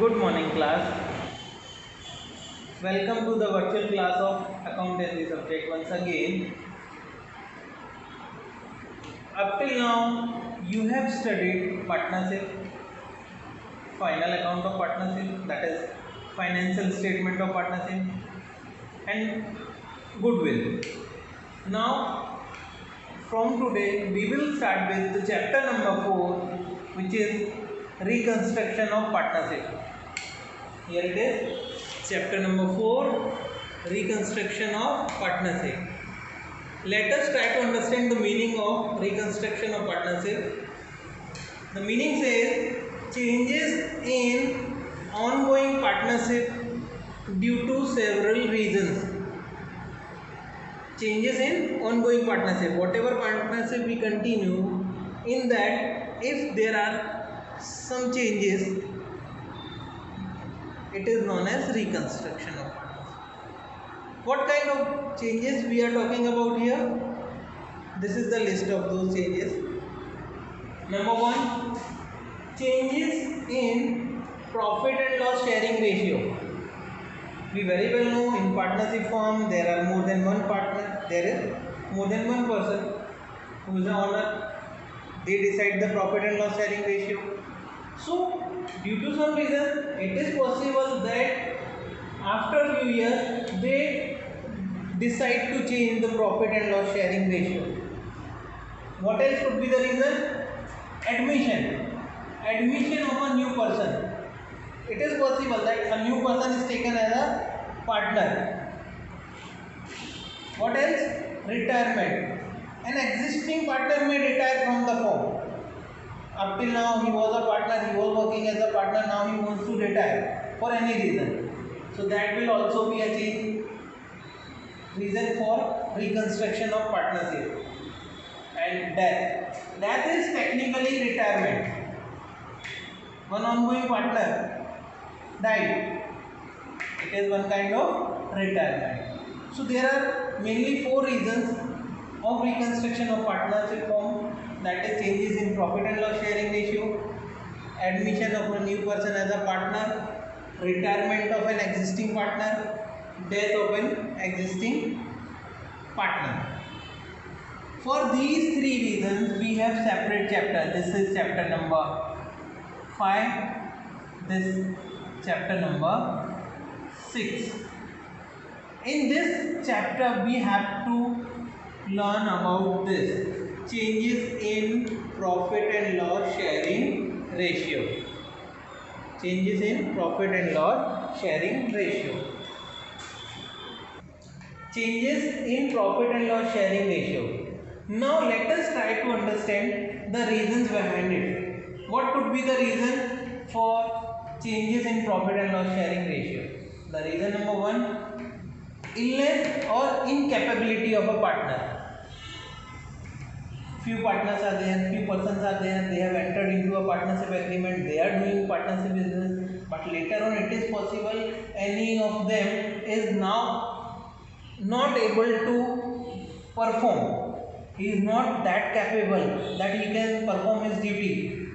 Good morning, class. Welcome to the virtual class of accountancy subject once again. Up till now, you have studied partnership, final account of partnership, that is financial statement of partnership, and goodwill. Now, from today, we will start with the chapter number 4, which is reconstruction of partnership. Here it is, chapter number 4, reconstruction of partnership. Let us try to understand the meaning of reconstruction of partnership. The meaning says changes in ongoing partnership due to several reasons. Changes in ongoing partnership, whatever partnership we continue, in that if there are some changes, it is known as reconstruction of partnership. What kind of changes we are talking about here? This is the list of those changes. Number 1, changes in profit and loss sharing ratio. We very well know in partnership firm there are more than one partner, there is more than one person who is the owner. They decide the profit and loss sharing ratio. So due to some reason, it is possible that after few years they decide to change the profit and loss sharing ratio. What else could be the reason? Admission of a new person. It is possible that a new person is taken as a partner. What else? Retirement. An existing partner may retire from the firm. Up till now he was a partner, he was working as a partner, now he wants to retire for any reason. So that will also be a change, reason for reconstruction of partnership. And death. Death is technically retirement. One ongoing partner died. It is one kind of retirement. So there are mainly 4 reasons of reconstruction of partnership form, that is changes in profit and loss sharing ratio, admission of a new person as a partner, retirement of an existing partner, death of an existing partner. For these 3 reasons we have separate chapter. This is chapter number 5, this chapter number 6. In this chapter we have to learn about this changes in profit and loss sharing ratio. Changes in profit and loss sharing ratio. Changes in profit and loss sharing ratio. Now let us try to understand the reasons behind it. What could be the reason for changes in profit and loss sharing ratio? The reason number 1, illness or incapability of a partner. Few partners are there, few persons are there, they have entered into a partnership agreement, they are doing partnership business, but later on it is possible any of them is now not able to perform. He is not that capable that he can perform his duty.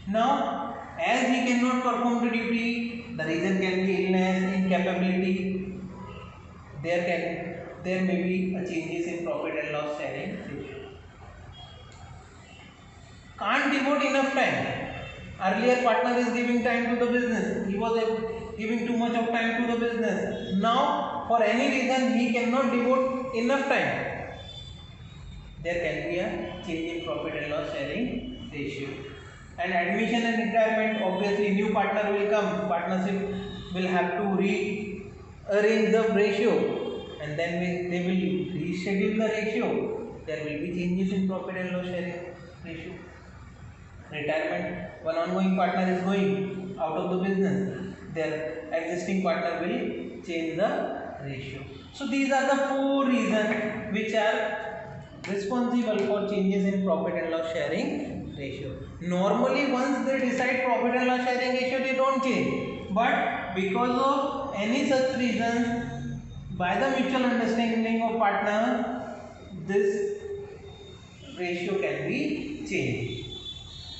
Now, as he cannot perform the duty, the reason can be illness, incapability. There may be a changes in profit and loss sharing ratio. Can't devote enough time. Earlier partner is giving time to the business. He was giving too much of time to the business. Now, for any reason, he cannot devote enough time. There can be a change in profit and loss sharing ratio. And admission and retirement, obviously new partner will come. Partnership will have to rearrange the ratio, and then they will reschedule the ratio. There will be changes in profit and loss sharing ratio. Retirement, one ongoing partner is going out of the business, their existing partner will change the ratio. So these are the 4 reasons which are responsible for changes in profit and loss sharing ratio. Normally once they decide profit and loss sharing ratio, they don't change, but because of any such reason, by the mutual understanding of partner, this ratio can be changed.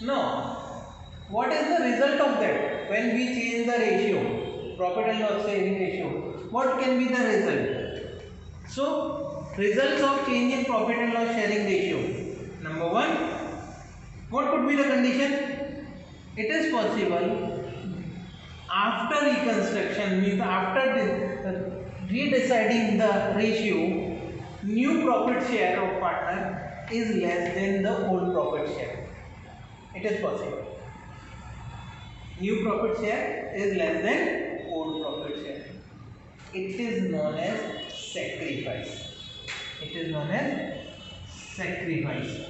Now, what is the result of that? When we profit and loss sharing ratio, what can be the result? So results of change in profit and loss sharing ratio. Number one, what could be the condition? It is possible after reconstruction, means after redeciding the ratio, new profit share of partner is less than the old profit share. It is possible. New profit share is less than old profit share. It is known as sacrifice. It is known as sacrifice.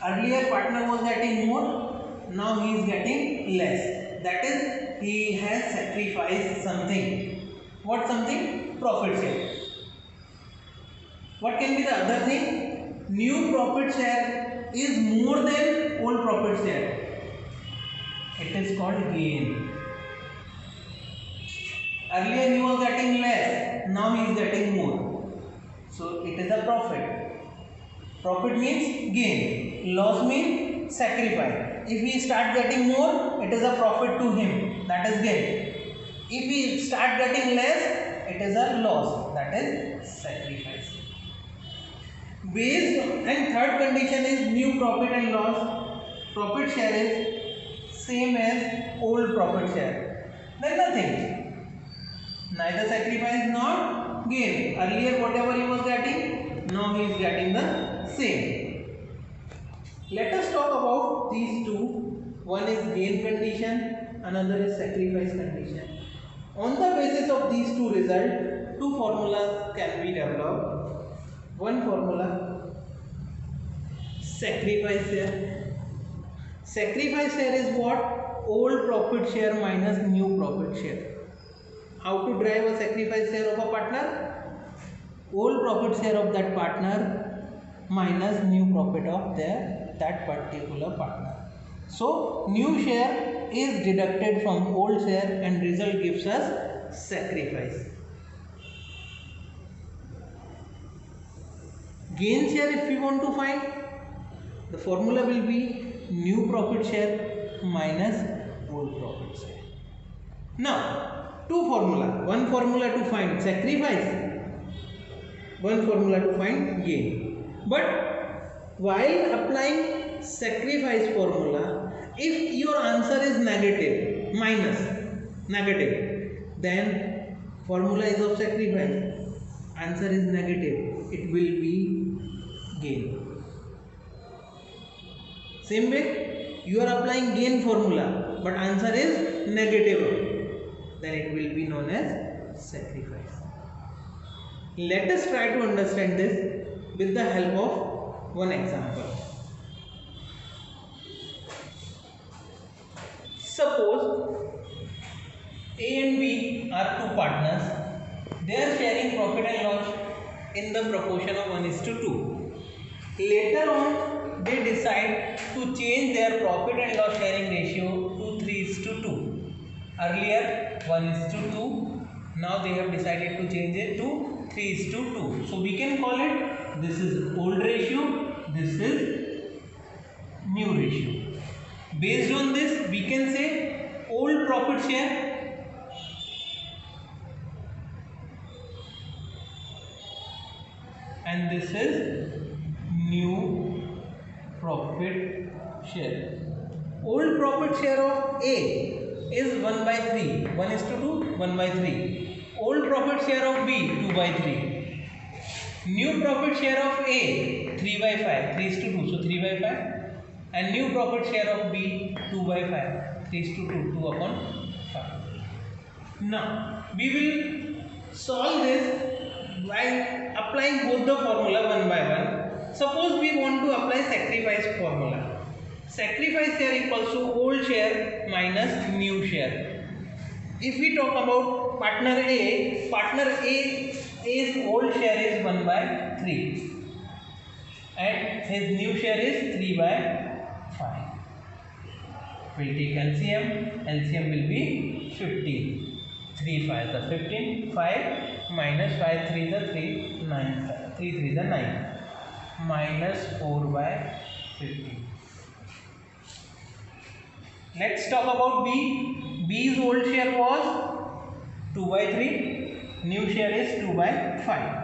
Earlier partner was getting more, now he is getting less. That is, he has sacrificed something. What something? Profit share. What can be the other thing? New profit share is more than old profit share. It is called gain. Earlier he was getting less, now he is getting more. So it is a profit. Profit means gain. Loss means sacrifice. If he start getting more, it is a profit to him. That is gain. If he start getting less, it is a loss. That is sacrifice. Based and third condition is new profit and loss. Profit share is same as old profit share. Then nothing. Neither sacrifice nor gain. Earlier whatever he was getting, now he is getting the same. Let us talk about these two. One is gain condition, another is sacrifice condition. On the basis of these two results, two formulas can be developed. One formula, sacrifice share. Sacrifice share is what? Old profit share minus new profit share. How to derive a sacrifice share of a partner? Old profit share of that partner minus new profit of that particular partner. So new share is deducted from old share and result gives us sacrifice. Gain share, if we want to find, the formula will be new profit share minus old profit share. Now two formula, one formula to find sacrifice, one formula to find gain. But while applying sacrifice formula, if your answer is negative, minus, negative, then formula is of sacrifice. Answer is negative, it will be gain. Same way, you are applying gain formula, but answer is negative, then it will be known as sacrifice. Let us try to understand this with the help of one example. Suppose A and B are two partners. They are sharing profit and loss in the proportion of 1:2. Later on, they decide to change their profit and loss sharing ratio to 3:2. Earlier 1:2. Now they have decided to change it to 3:2. So we can call it, this is old ratio, this is new ratio. Based on this, we can say old profit share and this is new profit share. Old profit share of A is 1/3, 1:2, 1/3. Old profit share of B, 2/3. New profit share of A, 3/5, 3:2, so 3/5. And new profit share of B, 2/5, 3:2, 2/5. Now we will solve this by applying both the formula one by one. Suppose we want to apply sacrifice formula. Sacrifice share equals to old share minus new share. If we talk about partner A's old share is 1/3 and his new share is 3/5. We'll take LCM. LCM will be 15. 3 5 is 15. 5 minus 5 3 is 3. 9. 3 3 is 9. Minus 4/15. Let's talk about B. B's old share was 2 by 3. New share is 2 by 5.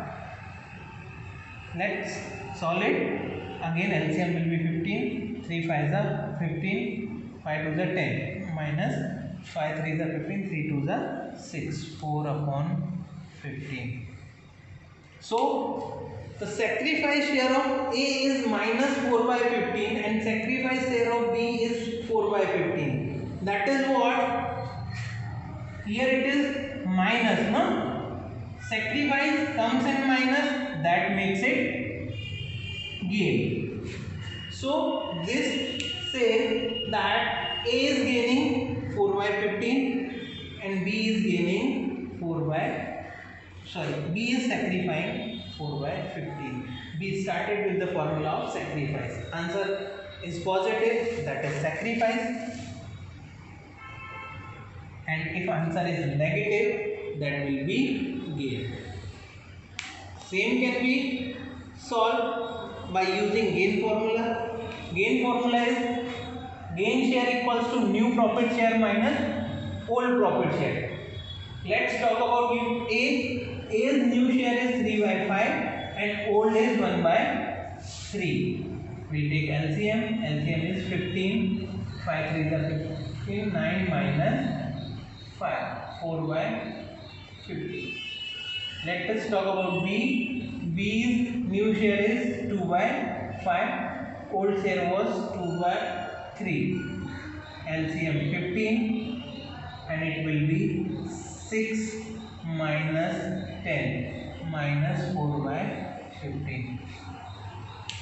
Let's solve it. Again LCM will be 15. 3 5s are 15. 5 2s are 10. Minus 5 3s are 15. 3 2s are 6. 4 upon 15. So the sacrifice share of A is minus 4 by 15 and sacrifice share of B is 4 by 15. That is what? Here it is minus, no? Sacrifice comes in minus, that makes it gain. So this says that A is gaining 4 by 15 and B is gaining 4 by B is sacrificing 4 by 15. We started with the formula of sacrifice. Answer is positive, that is sacrifice. And if answer is negative, that will be gain. Same can be solved by using gain formula. Gain formula is gain share equals to new profit share minus old profit share. Let's talk about A. A's new share is 3 by 5 and old is 1 by 3. We'll take LCM. LCM is 15. 5 3 is 15. 9 minus 5. 4 by 15. Let us talk about B. B's new share is 2 by 5. Old share was 2 by 3. LCM 15 and it will be 6 minus 10 minus 4 by 15.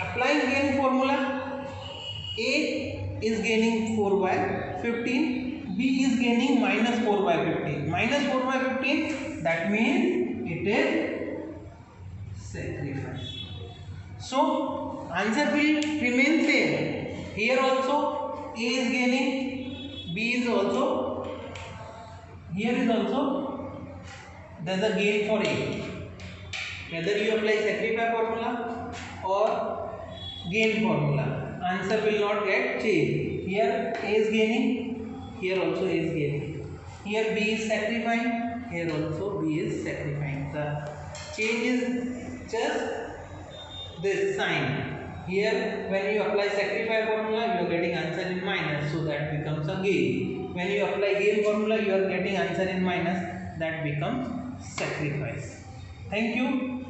Applying gain formula, A is gaining 4 by 15, B is gaining minus 4 by 15. Minus 4 by 15, that means it is sacrifice. So answer will remain same. Here also A is gaining, B is also, here is also there's a gain for A. Whether you apply sacrifice formula or gain formula, answer will not get changed. Here A is gaining, here also A is gaining. Here B is sacrificing, here also B is sacrificing. The change is just this sign. Here when you apply sacrifice formula, you are getting answer in minus, so that becomes a gain. When you apply gain formula, you are getting answer in minus, that becomes sacrifice. Thank you.